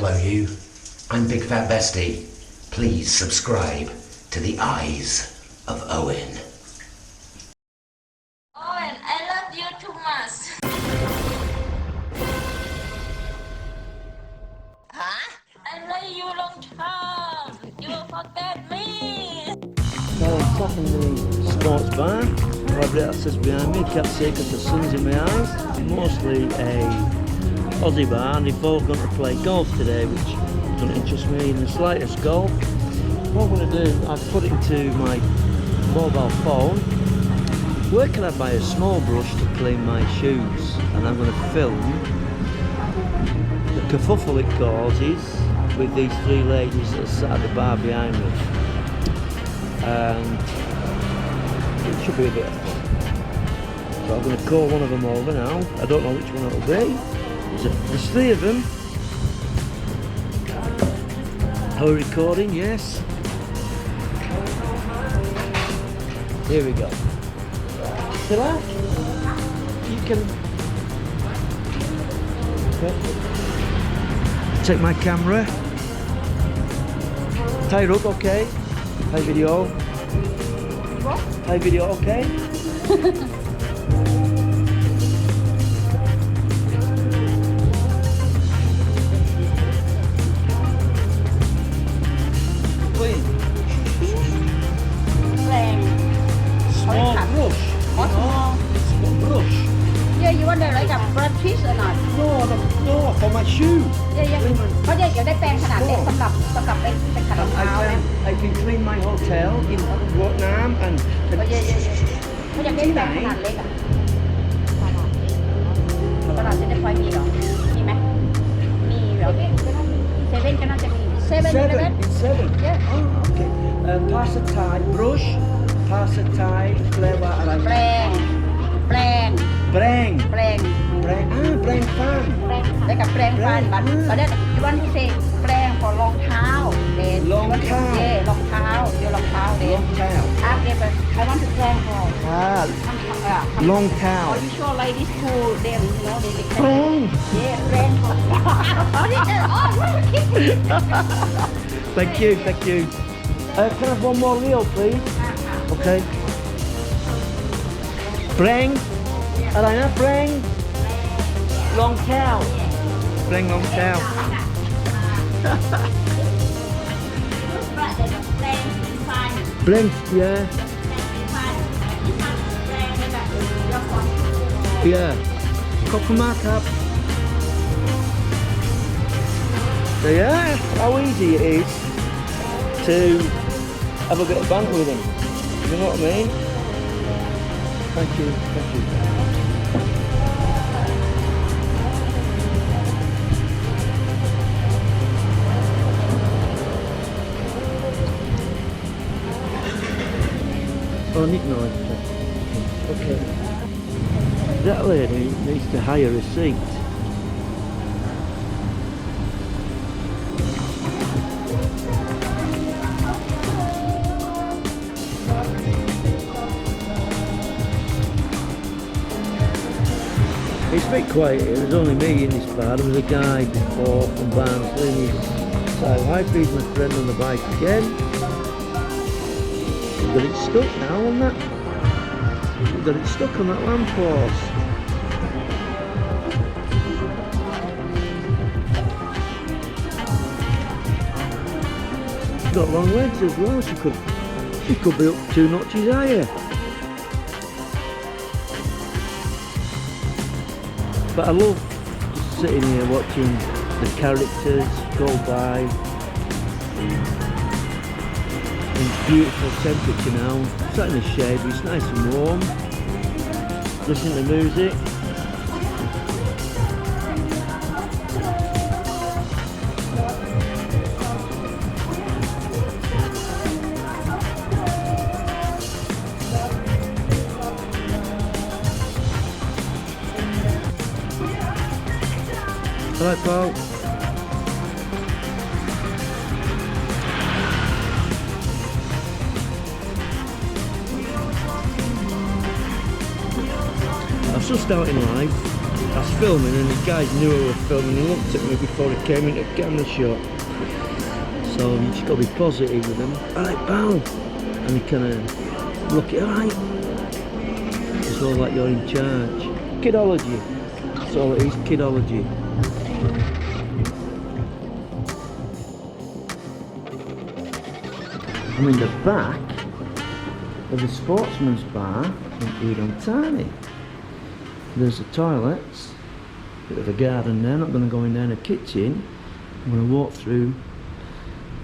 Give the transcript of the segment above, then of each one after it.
follow you. I'm Big Fat Bestie. Please subscribe to the Eyes of Owen. Owen, I love you too much. Huh? I love you long time. You forget me. So I'm sat in the sports bar. Whatever that says behind me, can't see because the sun's in my eyes. Mostly a Aussie bar, and they've all gone to play golf today, which doesn't interest me in the slightest. Golf. What I'm going to do, I've put it into my mobile phone. Where can I buy a small brush to clean my shoes? And I'm going to film the kerfuffle it causes with these three ladies that are sat at the bar behind me. And it should be a bit of fun. So I'm going to call one of them over now. I don't know which one it'll be. There's three of them. Are we recording? Yes. Here we go. Sila, you can take my camera. Tie it up, okay? Tie video. What? Tie video, okay? Small brush. What? Small brush. Yeah, you want the like a brush piece or not? No, for my shoe. Yeah. เพราะเดี๋ยวได้แปรงขนาดเล็กสำหรับเป็นขนาดรองเท้านะ I can clean my hotel in Vietnam and เขาอยากได้แปรงขนาดเล็กอ่ะตลาดจะได้ค่อยมีหรอมีไหมมีเหรอเซเว่นก็น่าจะมีเซเว่น Seven. Yeah. Oh, okay. Pass a Thai brush. Pass a Thai flavor อะไร แปรงฟัน แล้วกับแปรงฟันบัดเดี๋ยวyou want to say แปรง for รองเท้าเด่น รองเท้า รองเท้าเดี๋ยวรองเท้าเด่นI want to แปรง for รองเท้า you show like this cool them you know they แปรง yeah แปรง Thank you. Can I have one more reel, please? Okay. แปรงอะไรนะแปรงรองเท้าแปรงรองเท้า แปรงyeah ขอบคุณมากครับ So yeah, how easy it is to have a bit of banter with them. You know what I mean? Thank you. Oh, nick noise. Okay. That lady needs to hire a seat. It's a bit quiet here, there's only me in this bar. There was a guy before from Barnsley. So I feed my friend on the bike again. We've got it stuck now on that. We've got it stuck on that lamppost. She's got long legs as well, she could be up 2 notches higher. But I love just sitting here watching the characters go by in beautiful temperature now. Sat in the shade, it's nice and warm. Listening to music. Right, Paul. I've just started live. I was filming and the guys knew I was filming. He looked at me before he came into the camera shot. So you just got to be positive with them. Alright, pal. And he kind of look at, alright. It's all like you're in charge. Kidology. That's all it is, kidology. I'm in the back of the sportsman's bar in Udon Thani. There's the toilets, bit of a garden there, not going to go in there in the kitchen. I'm going to walk through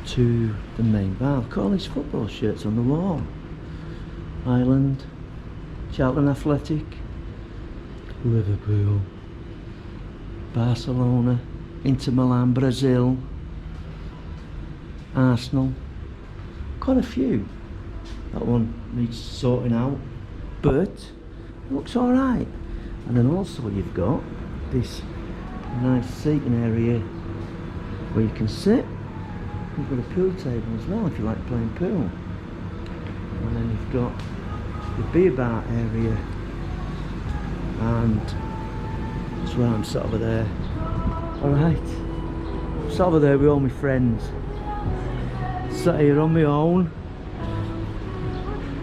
to the main bar. Look at all these football shirts on the wall. Ireland, Charlton Athletic, Liverpool, Barcelona, Inter Milan, Brazil, Arsenal. Quite a few. That one needs sorting out, but it looks alright. And then also you've got this nice seating area where you can sit. You've got a pool table as well if you like playing pool. And then you've got the beer bar area, and that's where I'm sat over there. Alright, sat over there with all my friends. Sat here on my own,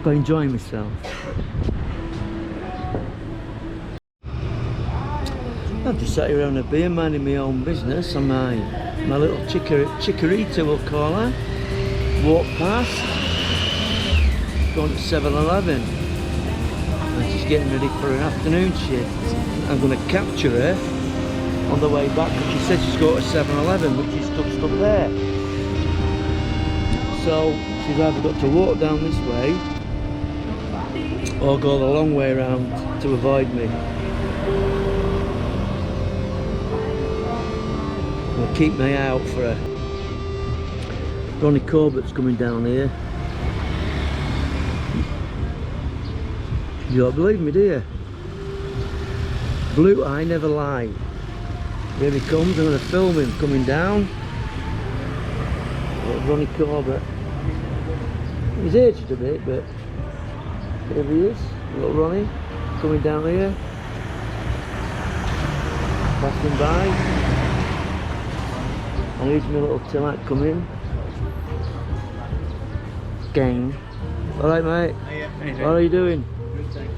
but enjoying myself. I've just sat here having a beer, minding my own business on my little chikorita, we'll call her. Walk past, going to 7-Eleven. And she's getting ready for an afternoon shift. I'm going to capture her on the way back, but she said she's going to 7-Eleven, which is tucked up there. So she's either got to walk down this way or go the long way around to avoid me. I'll keep my eye out for her. Ronnie Corbett's coming down here. You don't believe me, do you? Blue eye never lie. Here he comes, I'm going to film him coming down. Ronnie Corbett. He's aged a bit, but here he is, little Ronnie, coming down here. Passing by. And here's my little Tilak coming. Gang. Alright mate, how are you doing? Good, thanks.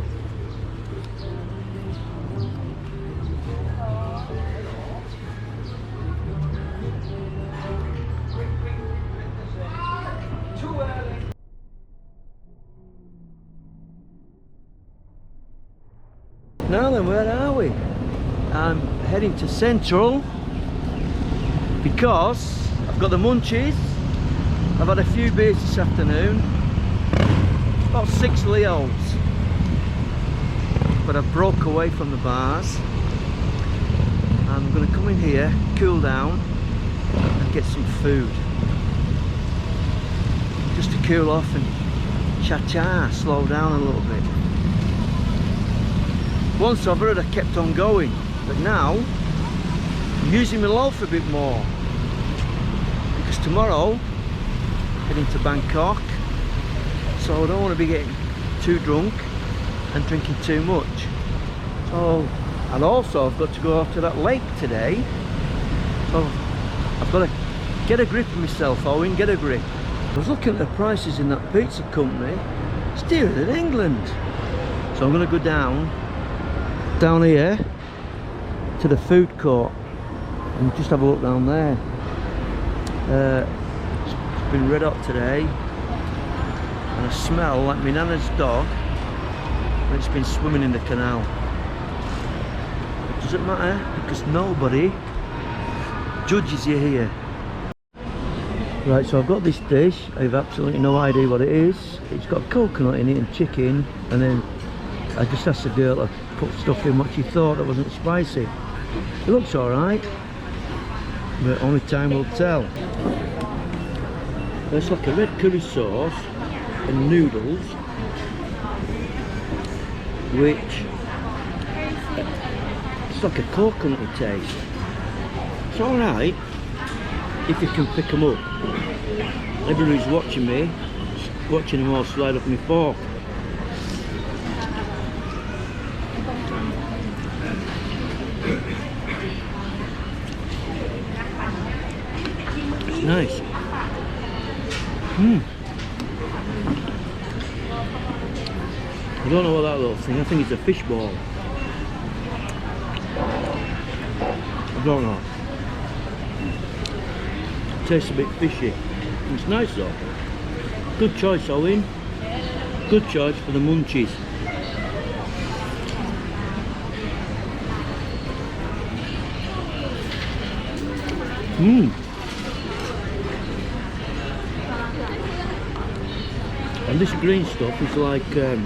Now then, where are we? I'm heading to Central because I've got the munchies. I've had a few beers this afternoon, about 6 Leos, but I broke away from the bars. I'm going to come in here, cool down and get some food, just to cool off and cha-cha, slow down a little bit. Once I've heard I kept on going, but now I'm using my loaf a bit more, because tomorrow I'm heading to Bangkok, so I don't want to be getting too drunk and drinking too much. So, and also I've got to go off to that lake today, so I've got to get a grip of myself, Owen, get a grip. I was looking at the prices in that pizza company, it's dearer than England, so I'm going to go down here to the food court and just have a look down there. It's been red hot today and I smell like my nana's dog and it's been swimming in the canal. It doesn't matter because nobody judges you here. Right, so I've got this dish. I have absolutely no idea what it is. It's got coconut in it and chicken, and then I just asked the girl to put stuff in what she thought that wasn't spicy. It looks alright, but only time will tell. It's like a red curry sauce and noodles, which it's like a coconutty taste. It's alright if you can pick them up. Everybody's watching me, watching them all slide up my fork. Nice. I don't know what that little thing, I think it's a fish ball. I don't know. Tastes a bit fishy. It's nice though. Good choice, Owen. Good choice for the munchies. And this green stuff is like I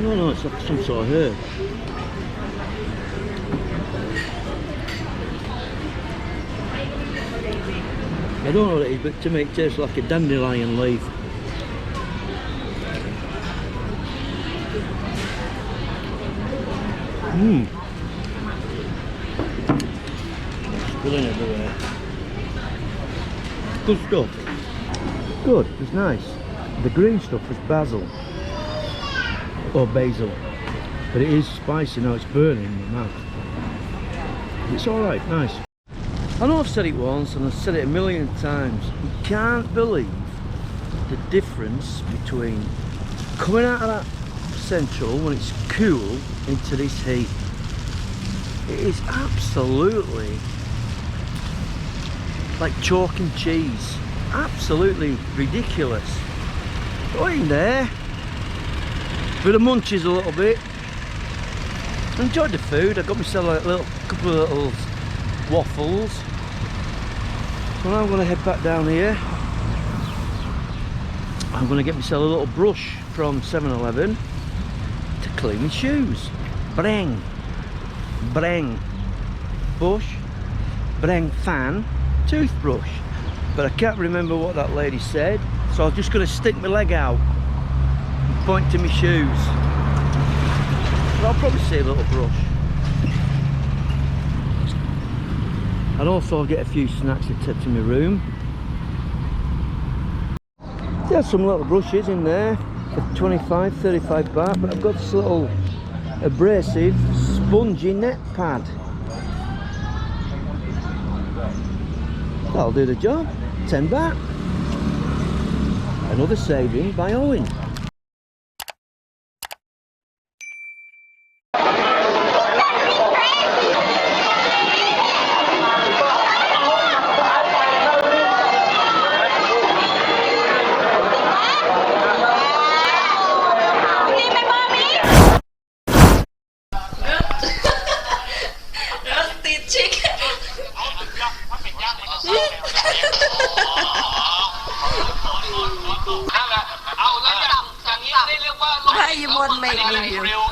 don't know, it's like some sort of herb. I don't know what it is, but to me it tastes like a dandelion leaf. Spilling everywhere. Good stuff. Good, it's nice. The green stuff is basil. Or basil. But it is spicy now, it's burning in my mouth. It's alright, nice. I know I've said it once and I've said it a million times. You can't believe the difference between coming out of that central when it's cool into this heat. It is absolutely like chalk and cheese. Absolutely ridiculous. Go in there. Bit of munchies a little bit. Enjoyed the food. I got myself a couple of little waffles. Well, I'm going to head back down here. I'm going to get myself a little brush from 7-Eleven to clean my shoes. Breng. Breng. Bush. Breng fan. Toothbrush. But I can't remember what that lady said. So I'm just going to stick my leg out and point to my shoes. But I'll probably see a little brush. I'd also get a few snacks to take to my room. There's some little brushes in there for 25, 35 baht, but I've got this little abrasive spongy net pad. That'll do the job. 10 baht. Another saving by Owen. Why you won't make me view?